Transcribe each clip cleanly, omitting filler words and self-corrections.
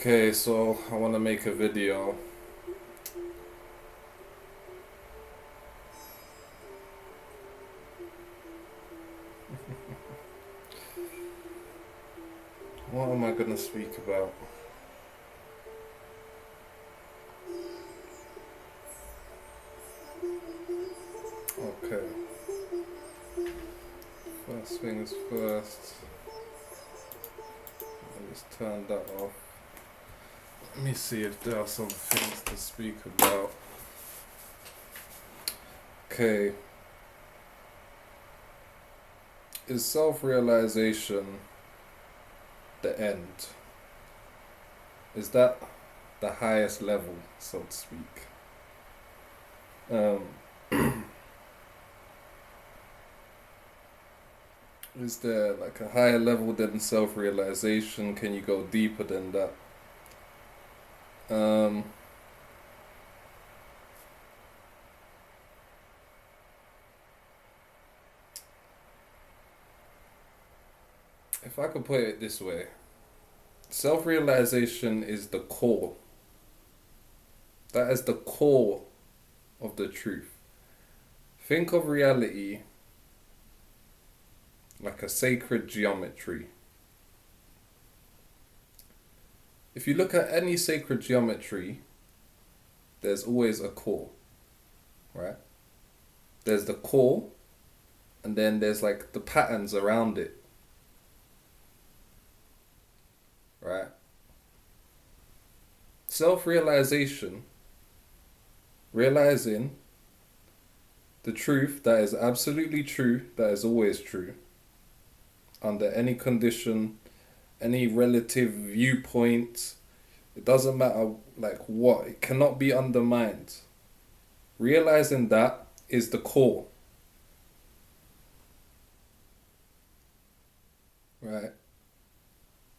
Okay, so I want to make a video. What am I gonna speak about? Okay, first things first. Let me just turn that off. Let me see if there are some things to speak about. Okay, is self-realization the end? Is that the highest level, so to speak? Um, is there like a higher level than self-realization? Can you go deeper than that? Um, if I could put it this way, self-realization is the core. That is the core of the truth. Think of reality like a sacred geometry. If you look at any sacred geometry, there's always a core, right? There's the core, and then there's like the patterns around it, right? Self-realization, realizing the truth that is absolutely true, that is always true, under any condition, any relative viewpoint, it doesn't matter like what, it cannot be undermined. Realizing that is the core, right?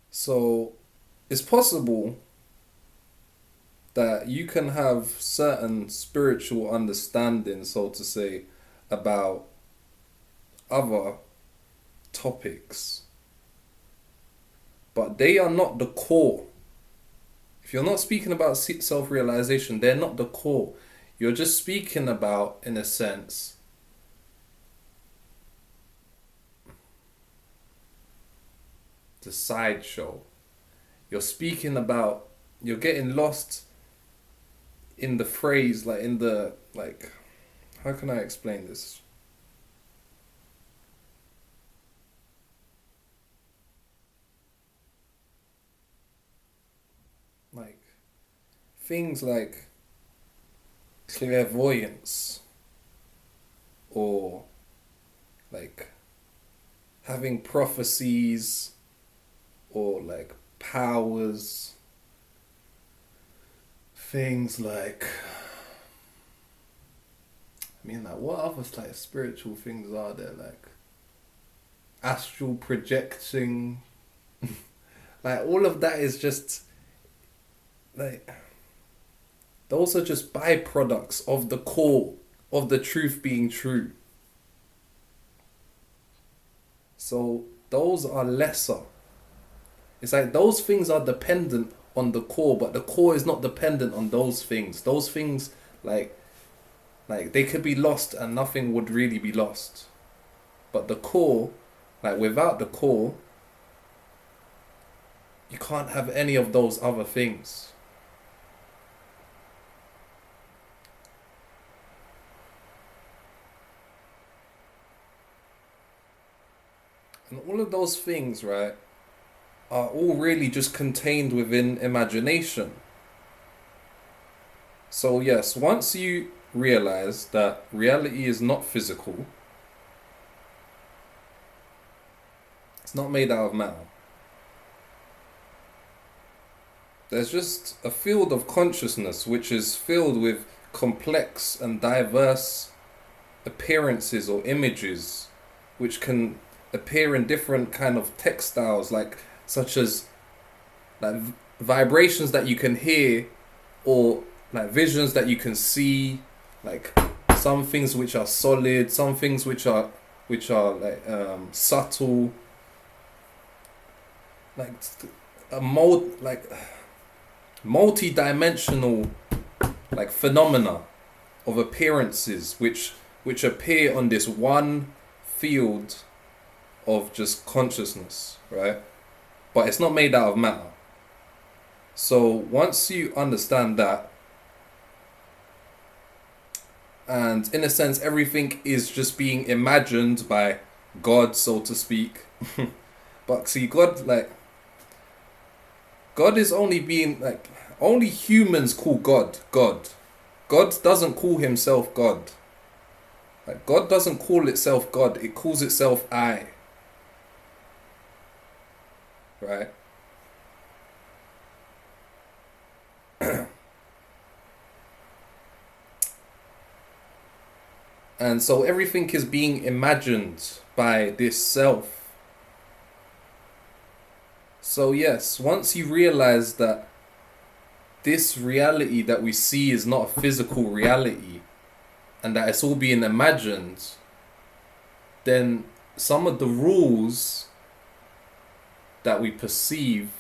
So it's possible that you can have certain spiritual understanding, so to say, about other topics, but they are not the core. If you're not speaking about self-realization, they're not the core. You're just speaking about, in a sense, the sideshow. You're speaking about, you're getting lost in the phrase, like in the, like, how can I explain this? Like, things like clairvoyance or like having prophecies or like powers, things like, I mean, like, what other like spiritual things are there? Like astral projecting, like all of that is just like, those are just byproducts of the core of the truth being true. So those are lesser. It's like those things are dependent on the core, but the core is not dependent on those things. Those things, like they could be lost and nothing would really be lost. But the core, like without the core, you can't have any of those other things. And all of those things, right, are all really just contained within imagination. So yes, once you realize that reality is not physical, it's not made out of matter. There's just a field of consciousness which is filled with complex and diverse appearances or images which can appear in different kind of textiles, like such as like vibrations that you can hear, or like visions that you can see, like some things which are solid, some things which are like subtle, like a mold, like multi-dimensional like phenomena of appearances which appear on this one field of just consciousness, right? But it's not made out of matter. So once you understand that, and in a sense everything is just being imagined by God, so to speak. But see, God is only being like, only humans call God God. God doesn't call himself God. Like, God doesn't call itself God, it calls itself I. Right? And so everything is being imagined by this self. So yes, once you realize that this reality that we see is not a physical reality and that it's all being imagined, then some of the rules that we perceive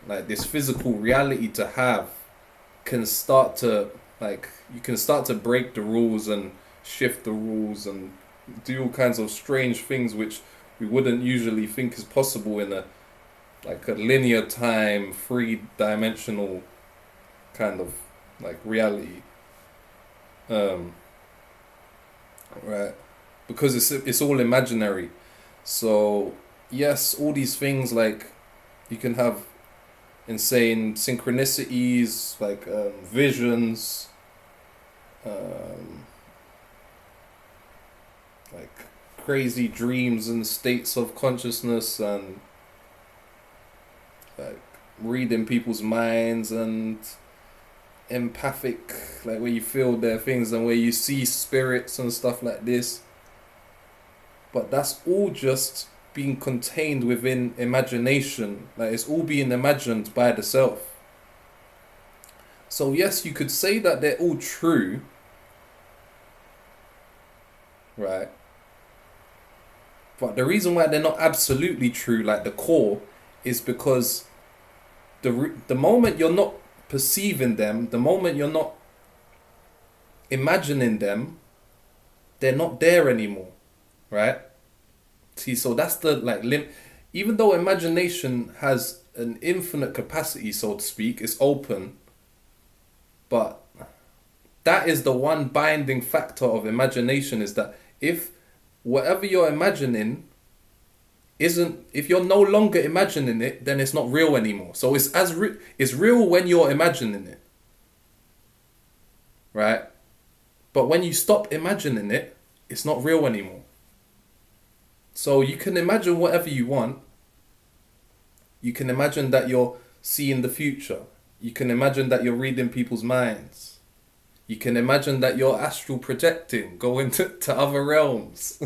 like this physical reality to have can start to, like, you can start to break the rules and shift the rules and do all kinds of strange things which we wouldn't usually think is possible in a like a linear time, three-dimensional kind of like reality. Right, because it's all imaginary. So yes, all these things, like, you can have insane synchronicities, like visions, like crazy dreams and states of consciousness, and like reading people's minds, and empathic, like where you feel their things and where you see spirits and stuff like this. But that's all just being contained within imagination. Like, it's all being imagined by the self. So yes, you could say that they're all true, right? But the reason why they're not absolutely true, like the core, is because the moment you're not perceiving them, the moment you're not imagining them, they're not there anymore, right? See, so that's the like even though imagination has an infinite capacity, so to speak, it's open, but that is the one binding factor of imagination, is that if whatever you're imagining isn't, if you're no longer imagining it, then it's not real anymore. So it's it's real when you're imagining it, right? But when you stop imagining it, it's not real anymore. So you can imagine whatever you want. You can imagine that you're seeing the future. You can imagine that you're reading people's minds. You can imagine that you're astral projecting, going to other realms,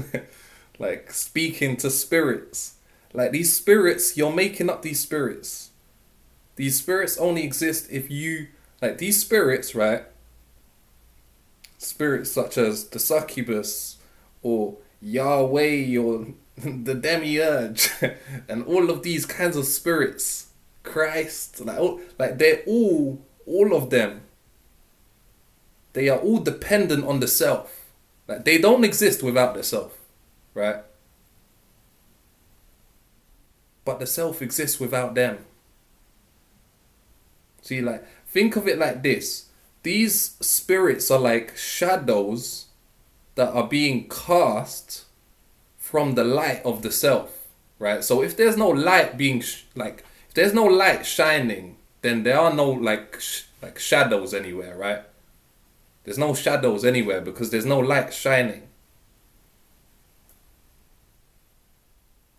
like speaking to spirits. Like, these spirits, you're making up these spirits. These spirits only exist if you, like, these spirits, right? Spirits such as the succubus or Yahweh or the demiurge and all of these kinds of spirits, Christ, like they're all of them, they are all dependent on the self. Like, they don't exist without the self, right? But the self exists without them. See, like, think of it like this. These spirits are like shadows that are being cast from the light of the self, right? So if there's no light being if there's no light shining, then there are no like shadows anywhere, right? There's no shadows anywhere because there's no light shining,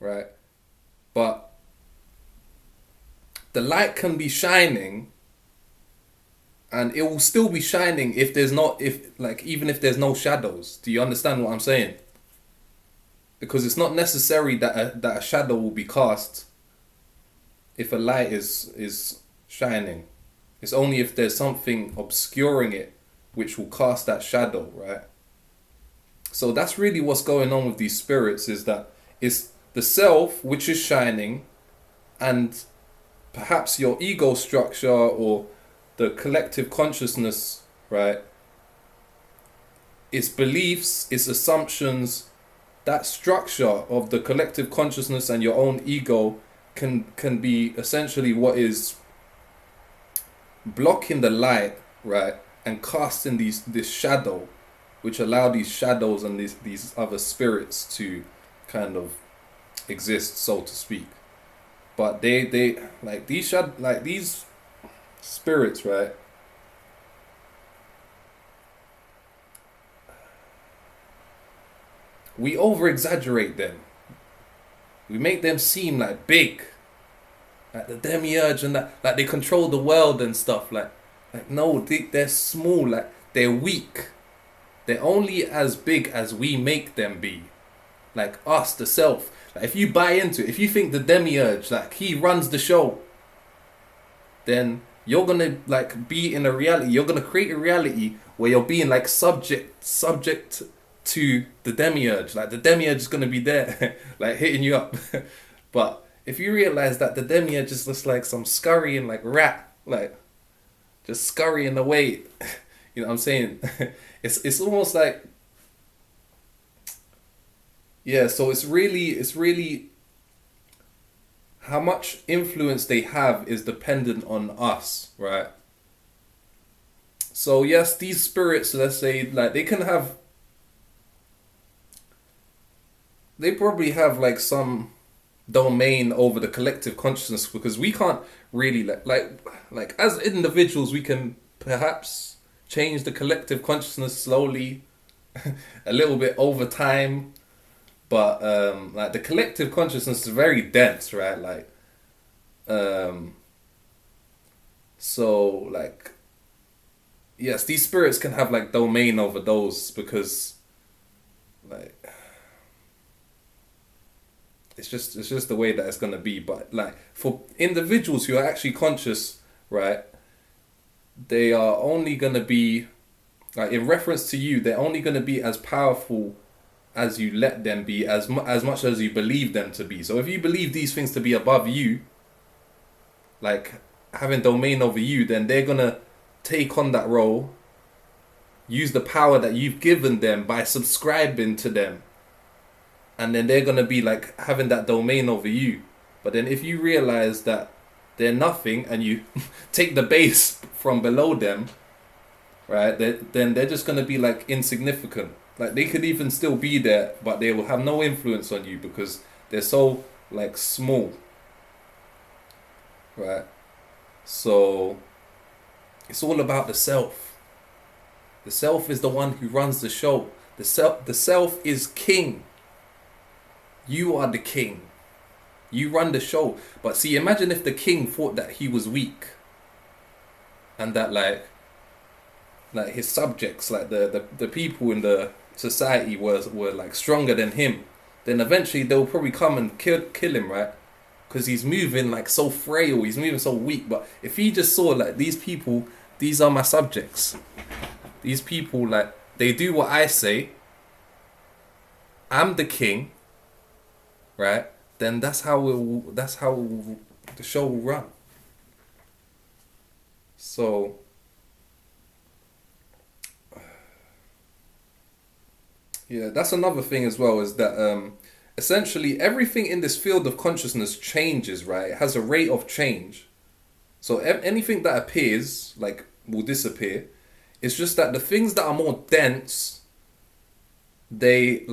right? But the light can be shining, and it will still be shining if there's not, even if there's no shadows. Do you understand what I'm saying? Because it's not necessary that a shadow will be cast if a light is shining. It's only if there's something obscuring it which will cast that shadow, right? So that's really what's going on with these spirits, is that it's the self which is shining, and perhaps your ego structure or the collective consciousness, right, its beliefs, its assumptions, that structure of the collective consciousness and your own ego can be essentially what is blocking the light, right, and casting this shadow, which allow these shadows and these other spirits to kind of exist, so to speak. But they like these spirits, right? We over exaggerate them. We make them seem like big, like the demiurge and that, like they control the world and stuff. Like no, they're small. Like they're weak. They're only as big as we make them be. Like us, the self. Like if you buy into it, if you think the demiurge, like he runs the show, then you're gonna like be in a reality. You're gonna create a reality where you're being like subject to the demiurge. Like the demiurge is gonna be there, like hitting you up. But if you realize that the demiurge is just like some scurrying like rat, like just scurrying away, you know what I'm saying? It's almost like, yeah. So it's really how much influence they have is dependent on us, right? So yes, these spirits, let's say, like they probably have like some domain over the collective consciousness, because we can't really like as individuals we can perhaps change the collective consciousness slowly, a little bit over time, but like the collective consciousness is very dense, right? Like so like yes, these spirits can have like domain over those, because like it's just the way that it's gonna be. But like for individuals who are actually conscious, right, they are only gonna be like, in reference to you, they're only gonna be as powerful as you let them be, as much as you believe them to be. So if you believe these things to be above you, like having domain over you, then they're gonna take on that role, use the power that you've given them by subscribing to them, and then they're gonna be like having that domain over you. But then if you realize that they're nothing and you take the base from below them, right, then they're just gonna be like insignificant. Like they could even still be there, but they will have no influence on you because they're so like small, right? So it's all about the self. The self is the one who runs the show. The self is king. You are the king. You run the show. But see, imagine if the king thought that he was weak, and that like his subjects, like the people in the society were like stronger than him. Then eventually they'll probably come and kill him, right? Because he's moving like so frail, he's moving so weak. But if he just saw like these people, these are my subjects. These people, like, they do what I say. I'm the king, right? Then that's how the show will run. So yeah, that's another thing as well, is that essentially everything in this field of consciousness changes, right? It has a rate of change. So anything that appears like will disappear. It's just that the things that are more dense, they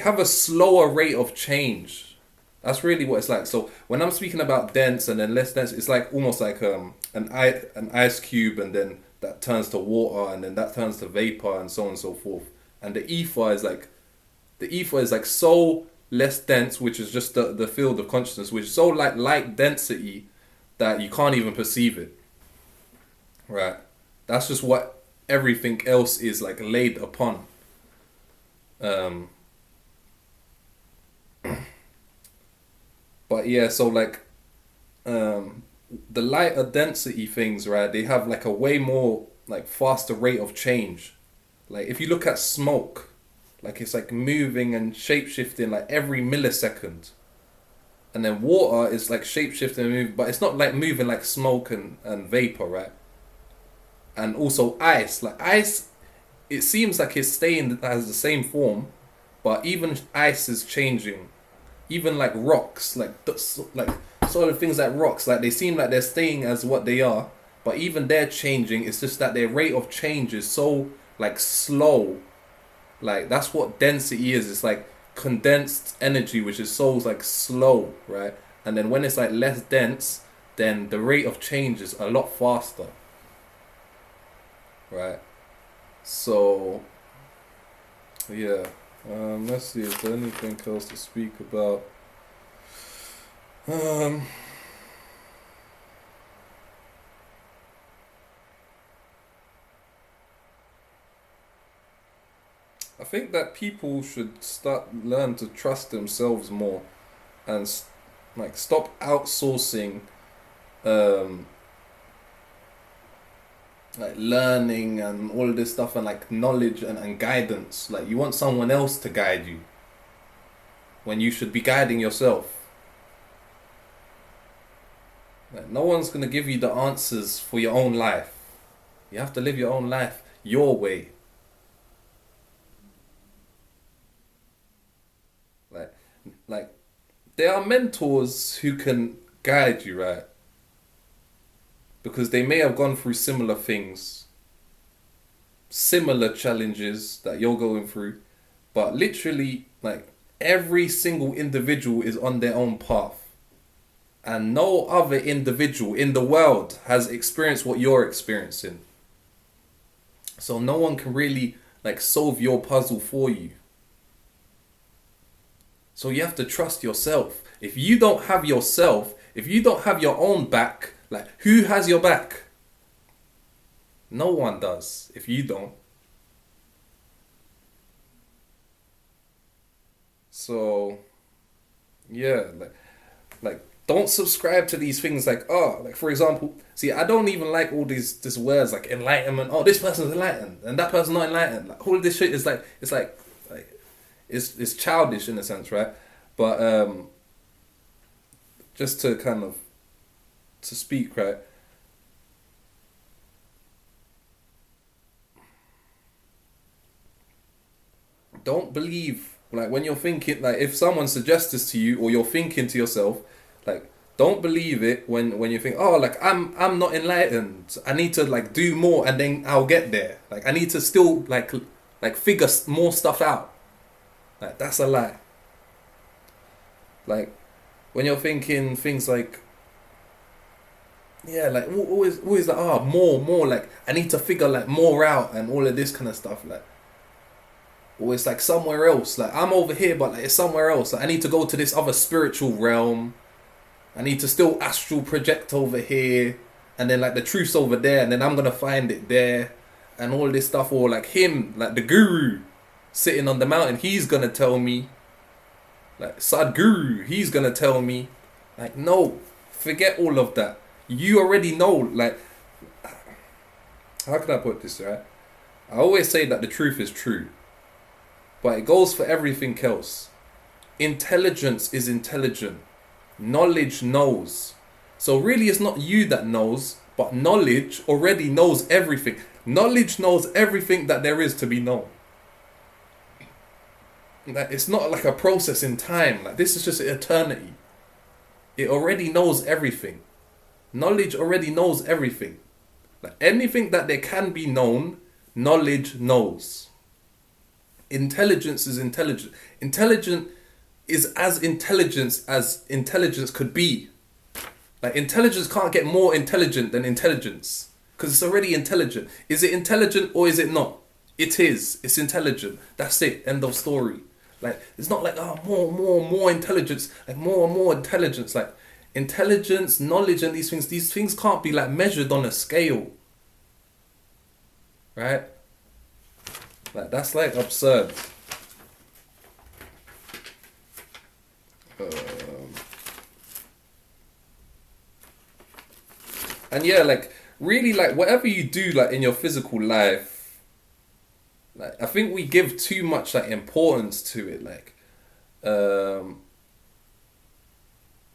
have a slower rate of change. That's really what it's like. So when I'm speaking about dense and then less dense, it's like almost like an ice cube, and then that turns to water, and then that turns to vapor, and so on and so forth. And the ether is like so less dense, which is just the field of consciousness, which is so like light density that you can't even perceive it. Right? That's just what everything else is like laid upon. But yeah, so like the lighter density things, right, they have like a way more like faster rate of change. Like if you look at smoke, like it's like moving and shape shifting like every millisecond. And then water is like shape shifting and moving, but it's not like moving like smoke and vapor, right? and also ice. Like ice, it seems like it's staying as the same form, but even ice is changing. Even like rocks, like sort of things like rocks, like they seem like they're staying as what they are, but even they're changing. It's just that their rate of change is so like slow. Like that's what density is. It's like condensed energy, which is so like slow, right? And then when it's like less dense, then the rate of change is a lot faster, right? So yeah, let's see if there's anything else to speak about. Um, I think that people should learn to trust themselves more and like stop outsourcing um like learning and all of this stuff and like knowledge and guidance. Like you want someone else to guide you when you should be guiding yourself. Like no one's gonna give you the answers for your own life. You have to live your own life your way. Like like there are mentors who can guide you, right? Because they may have gone through similar things, similar challenges that you're going through, but literally, like, every single individual is on their own path. And no other individual in the world has experienced what you're experiencing. So no one can really, like, solve your puzzle for you. So you have to trust yourself. If you don't have yourself, if you don't have your own back, like, who has your back? No one does if you don't. So, yeah, like don't subscribe to these things like, oh, like for example, see, I don't even like all these words like enlightenment. Oh, this person's enlightened and that person's not enlightened. Like all of this shit is like like it's childish in a sense, right? But just to kind of to speak, right? Don't believe like when you're thinking like if someone suggests this to you or you're thinking to yourself, like don't believe it when you think, oh, like I'm not enlightened. I need to like do more and then I'll get there. Like I need to still like figure more stuff out. Like that's a lie. Like when you're thinking things like, yeah, like always like, oh, more like I need to figure like more out and all of this kind of stuff, like, or it's like somewhere else, like I'm over here but like it's somewhere else, like I need to go to this other spiritual realm, I need to still astral project over here, and then like the truth's over there and then I'm gonna find it there and all this stuff. Or like him, like the guru sitting on the mountain, he's gonna tell me, like Sadhguru, he's gonna tell me. Like no, forget all of that. You already know. Like, how can I put this, right? I always say that the truth is true, but it goes for everything else. Intelligence is intelligent. Knowledge knows. So really it's not you that knows, but knowledge already knows everything. Knowledge knows everything that there is to be known. Like, it's not like a process in time. Like this is just eternity. It already knows everything. Knowledge already knows everything. Like anything that there can be known, knowledge knows. Intelligence is intelligent. Intelligent is as intelligence could be. Like intelligence can't get more intelligent than intelligence because it's already intelligent. Is it intelligent or is it not? It is. It's intelligent. That's it. End of story. Like it's not like, oh, more intelligence, like more and more intelligence. Like intelligence, knowledge, and these things can't be like measured on a scale, right? Like that's like absurd. And yeah, like really, like whatever you do, like in your physical life, like I think we give too much like importance to it. Like,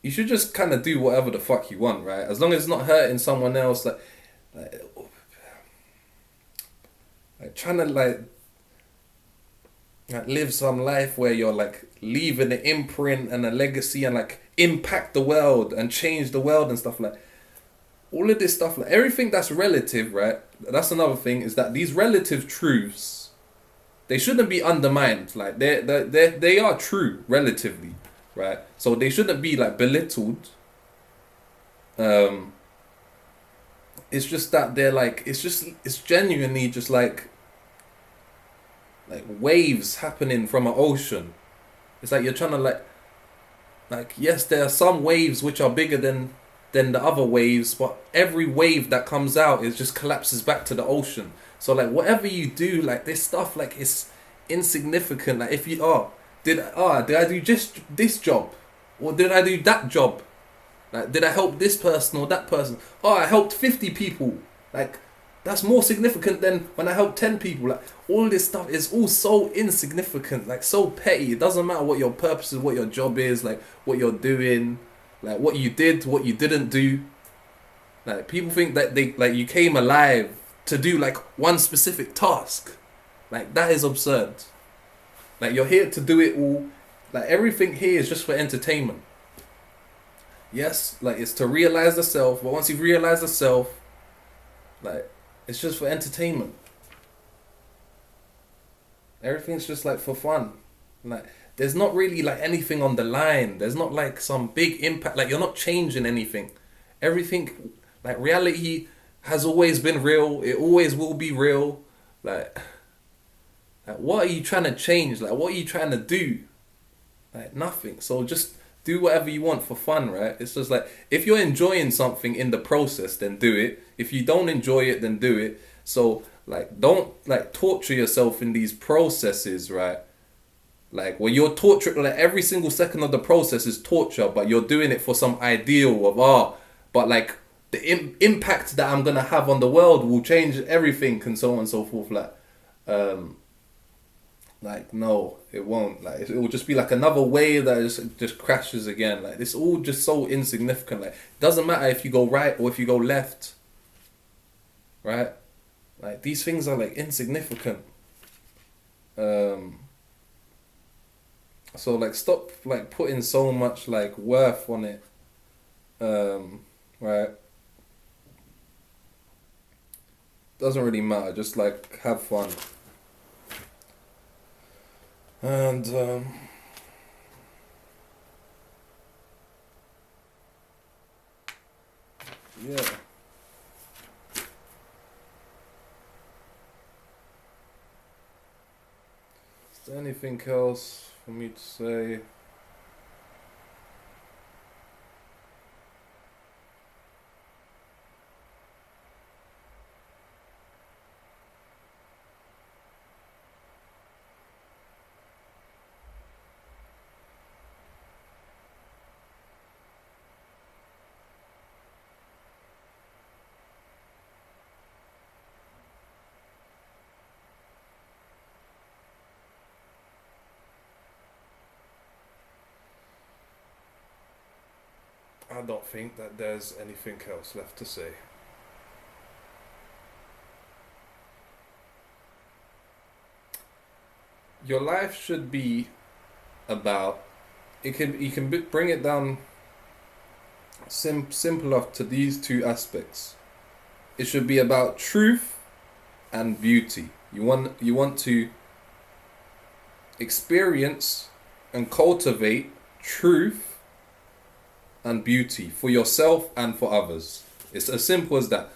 you should just kind of do whatever the fuck you want, right? As long as it's not hurting someone else. Like Like trying to like live some life where you're like leaving an imprint and a legacy and like impact the world and change the world and stuff like all of this stuff, like everything that's relative, right? That's another thing, is that these relative truths, they shouldn't be undermined. Like they are true relatively, right? So they shouldn't be like belittled. It's just that they're like, it's genuinely just like waves happening from an ocean. It's like you're trying to like yes, there are some waves which are bigger than the other waves, but every wave that comes out is just collapses back to the ocean. So like whatever you do, like this stuff, like it's insignificant. Like if you did I do just this job, or did I do that job? Like did I help this person or that person? Oh, I helped 50 people. Like that's more significant than when I helped 10 people. Like all this stuff is all so insignificant, like so petty. It doesn't matter what your purpose is, what your job is, like what you're doing. Like what you did, what you didn't do. Like people think that they like you came alive to do like one specific task. Like that is absurd. Like you're here to do it all. Like everything here is just for entertainment. Yes, like it's to realize the self, but once you've realized the self, like it's just for entertainment. Everything's just like for fun. Like there's not really like anything on the line. There's not like some big impact. Like you're not changing anything. Everything, like reality has always been real. It always will be real. Like what are you trying to change? Like what are you trying to do? Like nothing. So just do whatever you want for fun, right? It's just like if you're enjoying something in the process, then do it. If you don't enjoy it, then do it. So like don't like torture yourself in these processes, right? Like when you're tortured, like every single second of the process is torture, but you're doing it for some ideal of but like the impact that I'm gonna have on the world will change everything and so on and so forth. Like no, it won't. Like it will just be like another wave that just crashes again. Like it's all just so insignificant. Like it doesn't matter if you go right or if you go left, right? Like these things are like insignificant. So like stop like putting so much like worth on it. Right? Doesn't really matter. Just like have fun. And yeah. Is there anything else for me to say? I don't think that there's anything else left to say. Your life should be about. You can bring it down simpler to these two aspects. It should be about truth and beauty. You want to experience and cultivate truth and beauty for yourself and for others. It's as simple as that.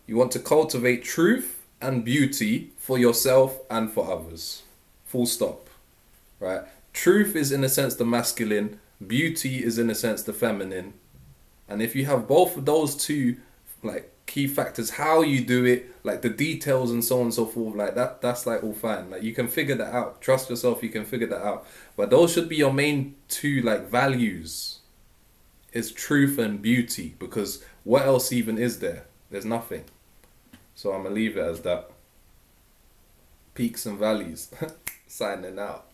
You want to cultivate truth and beauty for yourself and for others. Full stop. Right? Truth is in a sense the masculine, beauty is in a sense the feminine. And if you have both of those two like key factors, how you do it, like the details and so on and so forth, like that's like all fine. Like you can figure that out. Trust yourself, you can figure that out. But those should be your main two like values. Is truth and beauty, because what else even is there? There's nothing. So I'm gonna leave it as that. Peaks and valleys. Signing out.